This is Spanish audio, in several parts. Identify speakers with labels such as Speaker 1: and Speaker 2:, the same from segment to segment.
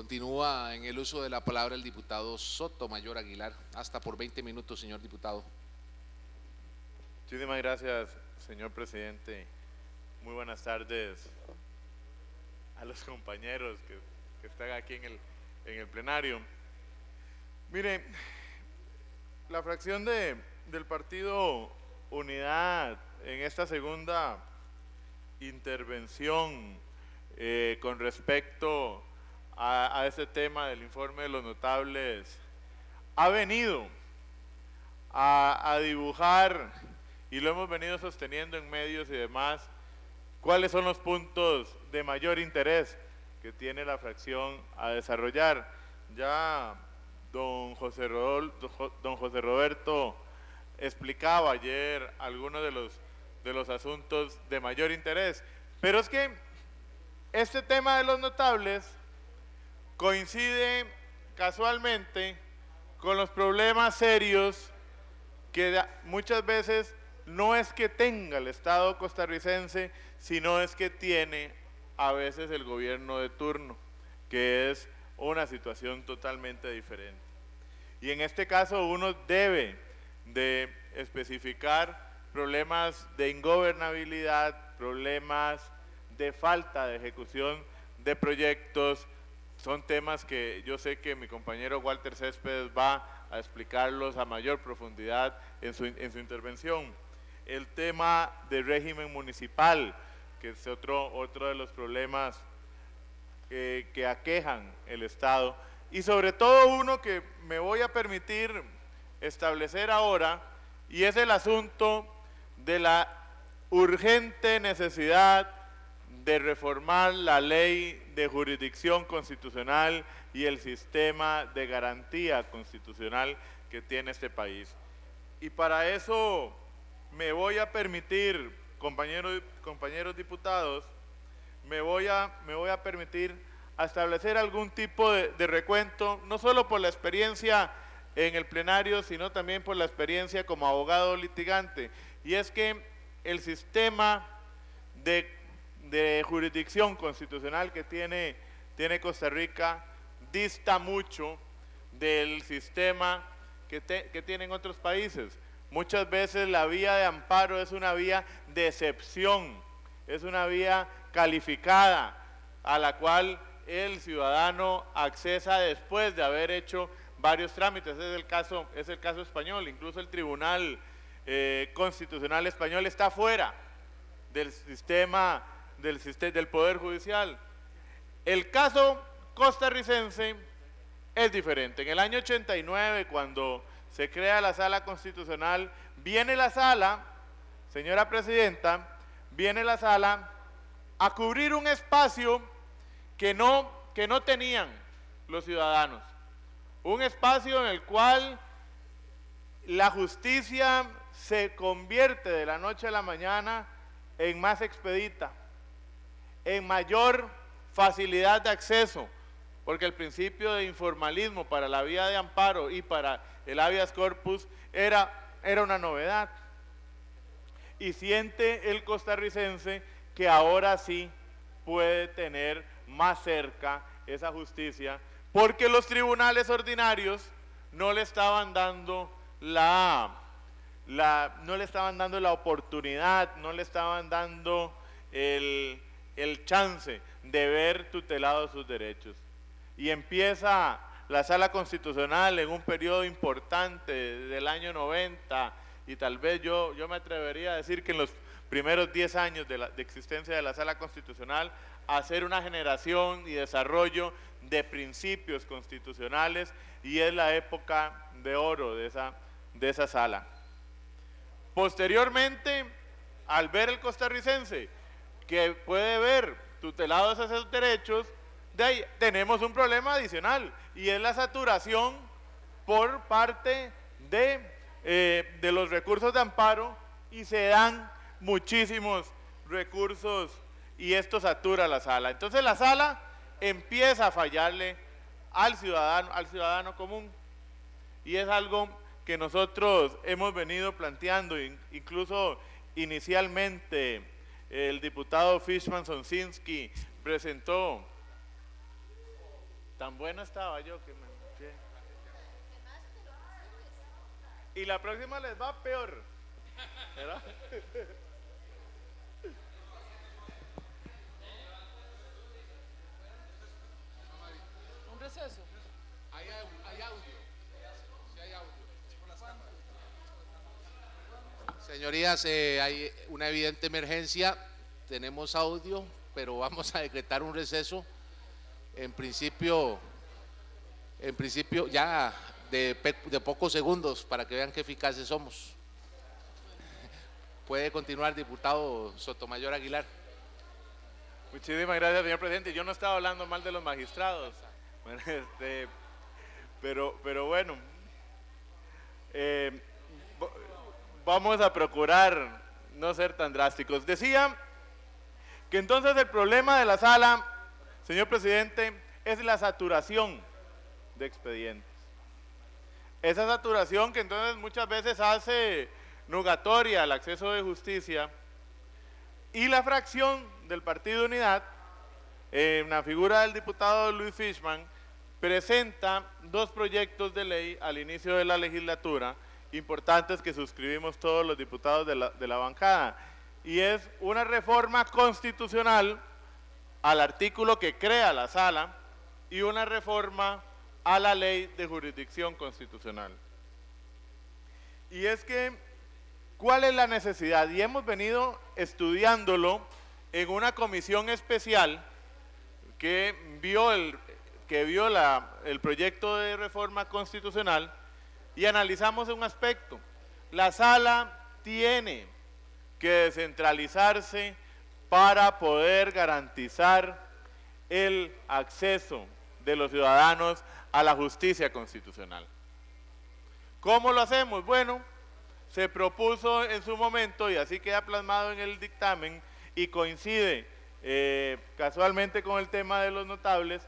Speaker 1: Continúa en el uso de la palabra el diputado Sotomayor Aguilar. Hasta por 20 minutos, señor diputado.
Speaker 2: Muchísimas gracias, señor presidente. Muy buenas tardes a los compañeros que están aquí en el plenario. Mire, la fracción del Partido Unidad en esta segunda intervención con respecto a este tema del informe de los notables ha venido a dibujar, y lo hemos venido sosteniendo en medios y demás, cuáles son los puntos de mayor interés que tiene la fracción a desarrollar. Ya don José Roberto explicaba ayer algunos de los asuntos de mayor interés, pero es que este tema de los notables coincide casualmente con los problemas serios que muchas veces no es que tenga el Estado costarricense, sino es que tiene a veces el gobierno de turno, que es una situación totalmente diferente. Y en este caso uno debe de especificar problemas de ingobernabilidad, problemas de falta de ejecución de proyectos. Son temas que yo sé que mi compañero Walter Céspedes va a explicarlos a mayor profundidad en su intervención. El tema del régimen municipal, que es otro de los problemas que aquejan el Estado, y sobre todo uno que me voy a permitir establecer ahora, y es el asunto de la urgente necesidad de reformar la ley de jurisdicción constitucional y el sistema de garantía constitucional que tiene este país. Y para eso me voy a permitir, compañeros diputados, me voy a permitir establecer algún tipo de recuento, no solo por la experiencia en el plenario, sino también por la experiencia como abogado litigante. Y es que el sistema de jurisdicción constitucional que tiene Costa Rica dista mucho del sistema que tienen otros países. Muchas veces la vía de amparo es una vía de excepción, es una vía calificada a la cual el ciudadano accesa después de haber hecho varios trámites. Es el caso español. Incluso el Tribunal Constitucional Español está fuera del sistema del Poder Judicial. El caso costarricense es diferente. En el año 89, cuando se crea la Sala Constitucional, viene la Sala, señora Presidenta, viene la Sala a cubrir un espacio que no tenían los ciudadanos. Un espacio en el cual la justicia se convierte de la noche a la mañana en más expedita, en mayor facilidad de acceso, porque el principio de informalismo para la vía de amparo y para el habeas corpus era una novedad. Y siente el costarricense que ahora sí puede tener más cerca esa justicia, porque los tribunales ordinarios no le estaban dando la oportunidad, no le estaban dando el chance de ver tutelados sus derechos. Y empieza la Sala Constitucional en un periodo importante del año 90, y tal vez yo me atrevería a decir que en los primeros 10 años de existencia de la Sala Constitucional, a hacer una generación y desarrollo de principios constitucionales, y es la época de oro de esa sala. Posteriormente, al ver el costarricense que puede ver tutelados esos derechos, de ahí tenemos un problema adicional, y es la saturación por parte de los recursos de amparo, y se dan muchísimos recursos y esto satura la sala. Entonces la sala empieza a fallarle al ciudadano común, y es algo que nosotros hemos venido planteando. Incluso inicialmente el diputado Fishman Sonsinski presentó Tan buena estaba yo que me... Y la próxima les va peor, ¿verdad?
Speaker 3: Un receso.
Speaker 1: Hay audio. Sí, hay audio. Señorías, hay una evidente emergencia. Tenemos audio, pero vamos a decretar un receso. En principio ya de pocos segundos, para que vean qué eficaces somos. Puede continuar, diputado Sotomayor Aguilar.
Speaker 2: Muchísimas gracias, señor presidente. Yo no estaba hablando mal de los magistrados, bueno, pero bueno, vamos a procurar no ser tan drásticos. Decía que entonces el problema de la sala, señor presidente, es la saturación de expedientes. Esa saturación que entonces muchas veces hace nugatoria el acceso de justicia, y la fracción del Partido Unidad, en la figura del diputado Luis Fishman, presenta dos proyectos de ley al inicio de la legislatura, importantes que suscribimos todos los diputados de la bancada, y es una reforma constitucional al artículo que crea la sala y una reforma a la ley de jurisdicción constitucional. Y es que, ¿cuál es la necesidad? Y hemos venido estudiándolo en una comisión especial que vio el proyecto de reforma constitucional, y analizamos un aspecto. La sala tiene que descentralizarse para poder garantizar el acceso de los ciudadanos a la justicia constitucional. ¿Cómo lo hacemos? Bueno, se propuso en su momento, y así queda plasmado en el dictamen, y coincide casualmente con el tema de los notables,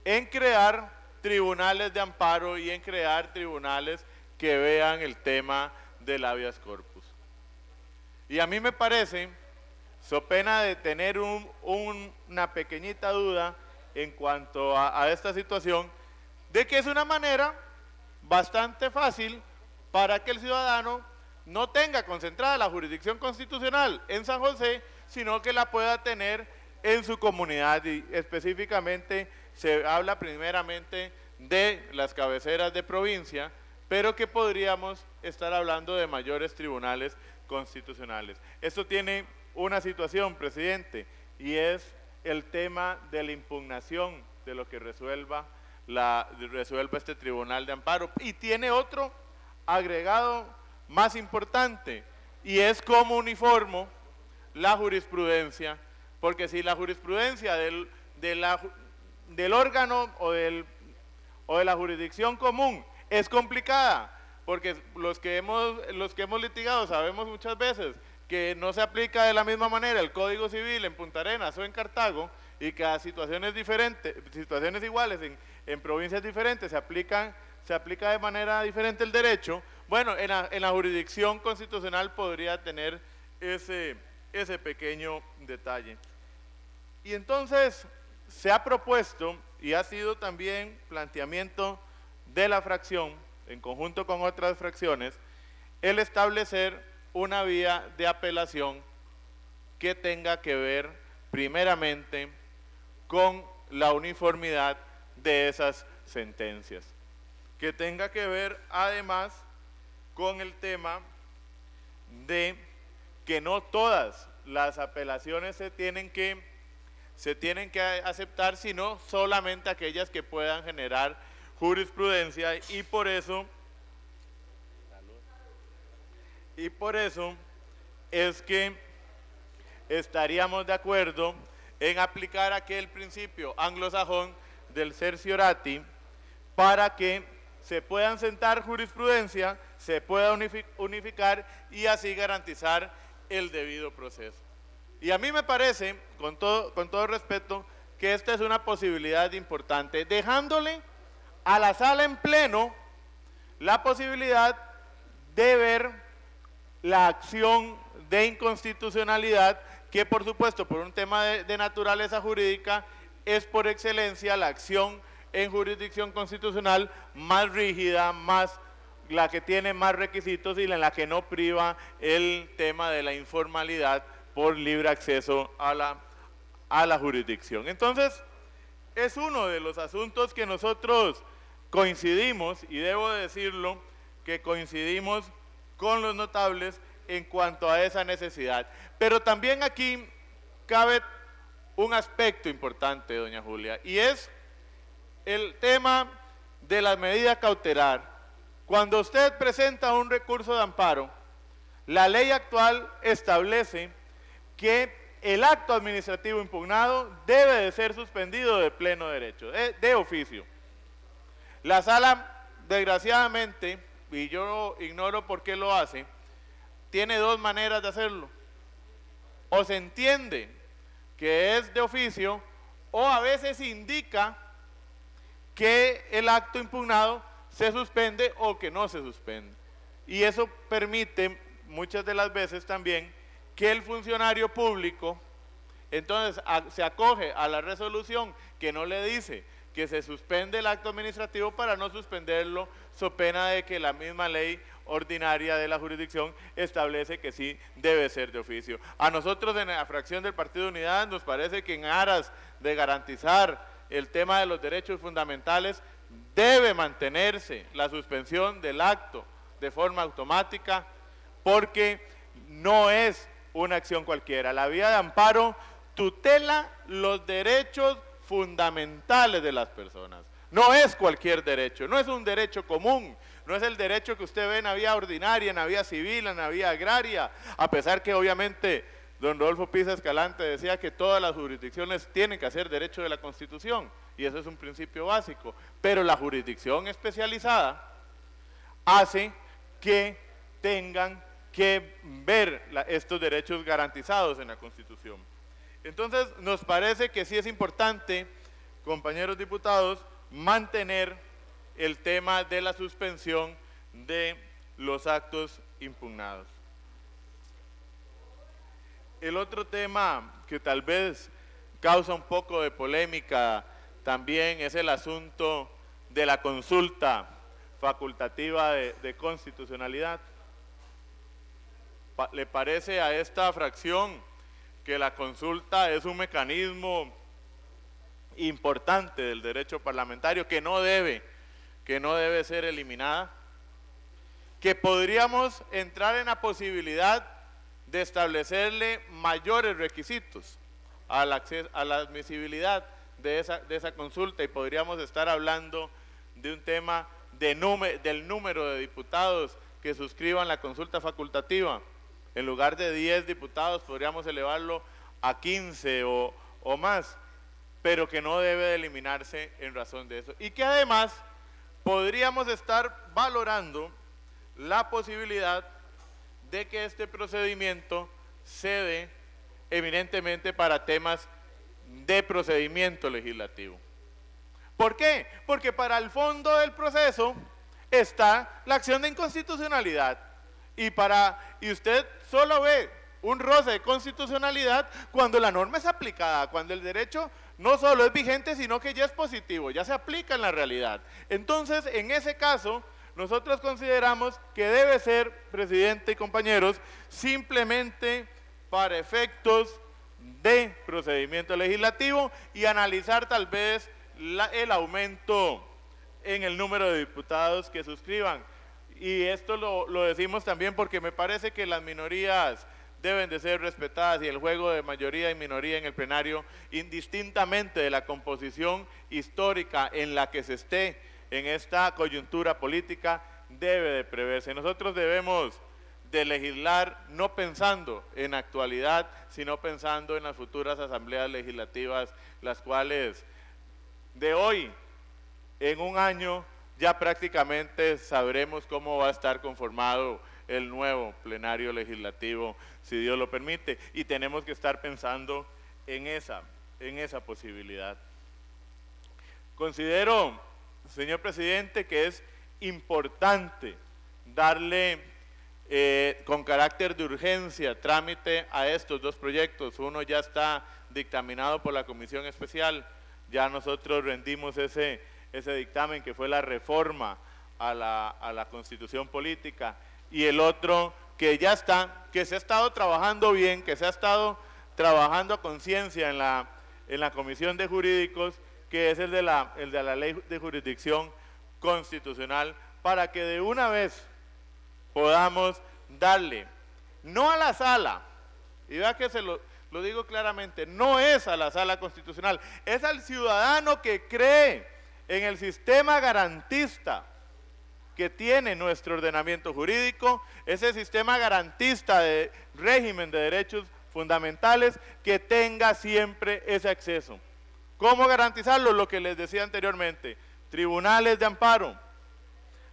Speaker 2: en crear tribunales de amparo y en crear tribunales que vean el tema del habeas corpus. Y a mí me parece, so pena de tener una pequeñita duda en cuanto a esta situación, de que es una manera bastante fácil para que el ciudadano no tenga concentrada la jurisdicción constitucional en San José, sino que la pueda tener en su comunidad, y específicamente se habla primeramente de las cabeceras de provincia, pero que podríamos estar hablando de mayores tribunales constitucionales. Esto tiene una situación, presidente, y es el tema de la impugnación de lo que resuelva este tribunal de amparo, y tiene otro agregado más importante, y es cómo uniformo la jurisprudencia, porque si la jurisprudencia del órgano o de la jurisdicción común es complicada, porque los que hemos litigado sabemos muchas veces que no se aplica de la misma manera el Código Civil en Punta Arenas o en Cartago, y que a situaciones iguales en provincias diferentes se aplica de manera diferente el derecho. Bueno, en la jurisdicción constitucional podría tener ese pequeño detalle. Y entonces se ha propuesto, y ha sido también planteamiento de la fracción, en conjunto con otras fracciones, el establecer una vía de apelación que tenga que ver primeramente con la uniformidad de esas sentencias, que tenga que ver además con el tema de que no todas las apelaciones se tienen que aceptar, sino solamente aquellas que puedan generar jurisprudencia, y por eso es que estaríamos de acuerdo en aplicar aquel principio anglosajón del certiorari para que se puedan sentar jurisprudencia, se pueda unificar y así garantizar el debido proceso. Y a mí me parece, con todo respeto, que esta es una posibilidad importante, dejándole a la sala en pleno la posibilidad de ver la acción de inconstitucionalidad, que por supuesto por un tema de naturaleza jurídica es por excelencia la acción en jurisdicción constitucional más rígida, la que tiene más requisitos y en la que no priva el tema de la informalidad por libre acceso a la jurisdicción. Entonces, es uno de los asuntos que nosotros coincidimos, y debo decirlo, que coincidimos con los notables en cuanto a esa necesidad. Pero también aquí cabe un aspecto importante, doña Julia, y es el tema de la medida cautelar. Cuando usted presenta un recurso de amparo, la ley actual establece que el acto administrativo impugnado debe de ser suspendido de pleno derecho, de oficio. La sala, desgraciadamente, y yo ignoro por qué lo hace, tiene dos maneras de hacerlo. O se entiende que es de oficio, o a veces indica que el acto impugnado se suspende o que no se suspende. Y eso permite muchas de las veces también que el funcionario público entonces se acoge a la resolución que no le dice que se suspende el acto administrativo para no suspenderlo, so pena de que la misma ley ordinaria de la jurisdicción establece que sí debe ser de oficio. A nosotros en la fracción del Partido Unidad nos parece que en aras de garantizar el tema de los derechos fundamentales debe mantenerse la suspensión del acto de forma automática, porque no es una acción cualquiera. La vía de amparo tutela los derechos fundamentales de las personas. No es cualquier derecho, no es un derecho común, no es el derecho que usted ve en la vía ordinaria, en la vía civil, en la vía agraria, a pesar que obviamente don Rodolfo Pisa Escalante decía que todas las jurisdicciones tienen que hacer derecho de la Constitución, y eso es un principio básico, pero la jurisdicción especializada hace que tengan que ver estos derechos garantizados en la Constitución. Entonces, nos parece que sí es importante, compañeros diputados, mantener el tema de la suspensión de los actos impugnados. El otro tema que tal vez causa un poco de polémica también es el asunto de la consulta facultativa de constitucionalidad. ¿Le parece a esta fracción que la consulta es un mecanismo importante del derecho parlamentario que no debe ser eliminada? Que podríamos entrar en la posibilidad de establecerle mayores requisitos a la admisibilidad de esa consulta, y podríamos estar hablando de un tema del número de diputados que suscriban la consulta facultativa. En lugar de 10 diputados podríamos elevarlo a 15 o más, pero que no debe de eliminarse en razón de eso. Y que además podríamos estar valorando la posibilidad de que este procedimiento se dé eminentemente para temas de procedimiento legislativo. ¿Por qué? Porque para el fondo del proceso está la acción de inconstitucionalidad, y usted solo ve un roce de constitucionalidad cuando la norma es aplicada, cuando el derecho no solo es vigente, sino que ya es positivo, ya se aplica en la realidad. Entonces, en ese caso, nosotros consideramos que debe ser, presidente y compañeros, simplemente para efectos de procedimiento legislativo, y analizar tal vez el aumento en el número de diputados que suscriban. Y esto lo decimos también porque me parece que las minorías deben de ser respetadas, y el juego de mayoría y minoría en el plenario, indistintamente de la composición histórica en la que se esté en esta coyuntura política, debe de preverse. Nosotros debemos de legislar no pensando en actualidad, sino pensando en las futuras asambleas legislativas, las cuales de hoy en un año ya prácticamente sabremos cómo va a estar conformado el nuevo plenario legislativo, si Dios lo permite, y tenemos que estar pensando en esa posibilidad. Considero, señor presidente, que es importante darle con carácter de urgencia trámite a estos dos proyectos. Uno ya está dictaminado por la comisión especial, ya nosotros rendimos ese ese dictamen que fue la reforma a la Constitución Política, y el otro que ya está, que se ha estado trabajando bien, que se ha estado trabajando a conciencia en la Comisión de Jurídicos, que es el de la Ley de Jurisdicción Constitucional, para que de una vez podamos darle, no a la sala, y vea que se lo digo claramente, no es a la sala constitucional, es al ciudadano que cree en el sistema garantista que tiene nuestro ordenamiento jurídico, ese sistema garantista de régimen de derechos fundamentales, que tenga siempre ese acceso. ¿Cómo garantizarlo? Lo que les decía anteriormente, tribunales de amparo,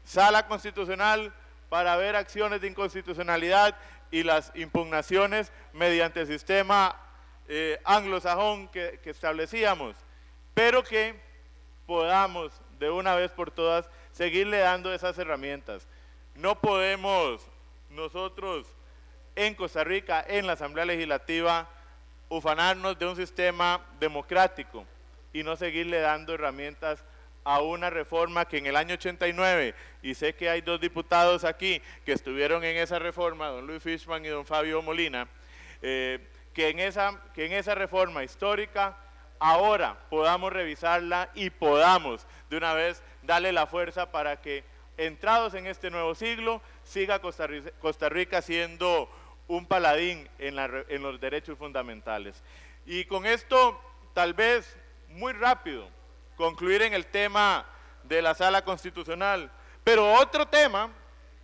Speaker 2: sala constitucional para ver acciones de inconstitucionalidad y las impugnaciones mediante el sistema anglosajón que establecíamos, pero que podamos de una vez por todas seguirle dando esas herramientas. No podemos nosotros en Costa Rica, en la Asamblea Legislativa, ufanarnos de un sistema democrático y no seguirle dando herramientas a una reforma que en el año 89, y sé que hay dos diputados aquí que estuvieron en esa reforma, don Luis Fishman y don Fabio Molina, que en esa reforma histórica ahora podamos revisarla y podamos de una vez darle la fuerza para que, entrados en este nuevo siglo, siga Costa Rica siendo un paladín en los derechos fundamentales. Y con esto, tal vez muy rápido, concluir en el tema de la Sala Constitucional. Pero otro tema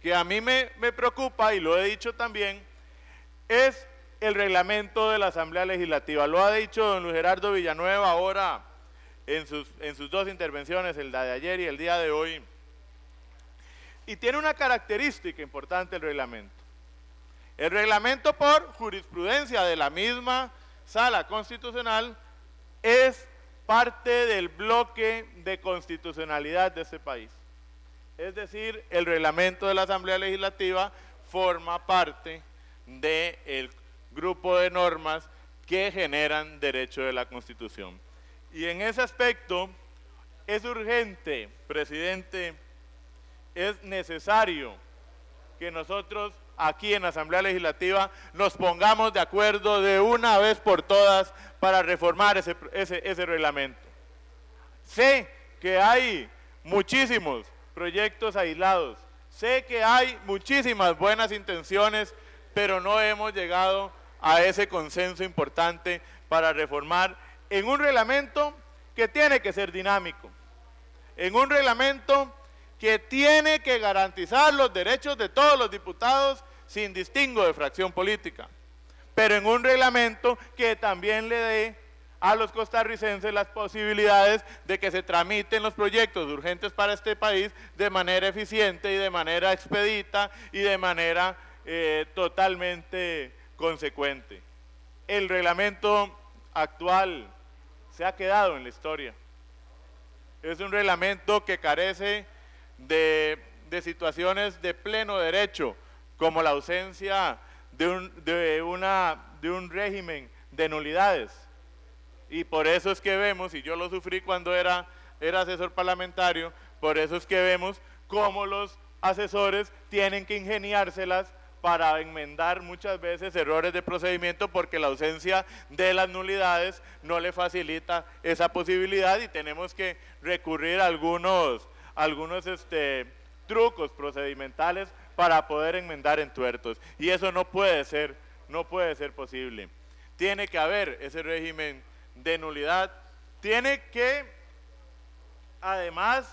Speaker 2: que a mí me preocupa, y lo he dicho también, es el reglamento de la Asamblea Legislativa. Lo ha dicho don Luis Gerardo Villanueva ahora en sus dos intervenciones, el de ayer y el día de hoy. Y tiene una característica importante el reglamento. El reglamento, por jurisprudencia de la misma Sala Constitucional, es parte del bloque de constitucionalidad de este país. Es decir, el reglamento de la Asamblea Legislativa forma parte del grupo de normas que generan derecho de la Constitución. Y en ese aspecto es urgente, presidente, es necesario que nosotros aquí en la Asamblea Legislativa nos pongamos de acuerdo de una vez por todas para reformar ese reglamento. Sé que hay muchísimos proyectos aislados, sé que hay muchísimas buenas intenciones, pero no hemos llegado a ese consenso importante para reformar en un reglamento que tiene que ser dinámico, en un reglamento que tiene que garantizar los derechos de todos los diputados sin distingo de fracción política, pero en un reglamento que también le dé a los costarricenses las posibilidades de que se tramiten los proyectos urgentes para este país de manera eficiente y de manera expedita y de manera totalmente consecuente. El reglamento actual se ha quedado en la historia. Es un reglamento que carece de situaciones de pleno derecho, como la ausencia de un régimen de nulidades. Y por eso es que vemos, y yo lo sufrí cuando era asesor parlamentario, por eso es que vemos cómo los asesores tienen que ingeniárselas para enmendar muchas veces errores de procedimiento, porque la ausencia de las nulidades no le facilita esa posibilidad y tenemos que recurrir a algunos trucos procedimentales para poder enmendar entuertos. Y eso no puede ser posible. Tiene que haber ese régimen de nulidad, tiene que además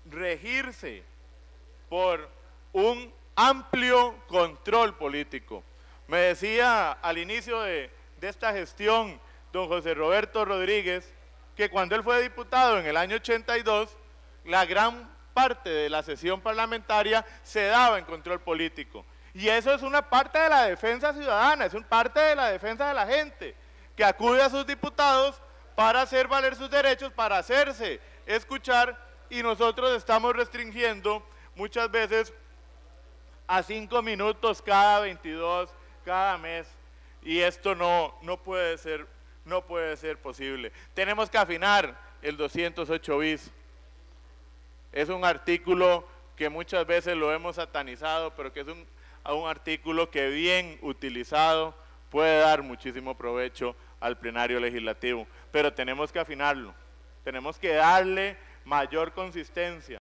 Speaker 2: regirse por un amplio control político. Me decía al inicio de esta gestión don José Roberto Rodríguez que cuando él fue diputado en el año 82, la gran parte de la sesión parlamentaria se daba en control político. Y eso es una parte de la defensa ciudadana, es una parte de la defensa de la gente, que acude a sus diputados para hacer valer sus derechos, para hacerse escuchar, y nosotros estamos restringiendo muchas veces a 5 minutos cada 22, cada mes, y esto no puede ser posible. Tenemos que afinar el 208 bis. Es un artículo que muchas veces lo hemos satanizado, pero que es un artículo que bien utilizado puede dar muchísimo provecho al plenario legislativo, pero tenemos que afinarlo, tenemos que darle mayor consistencia.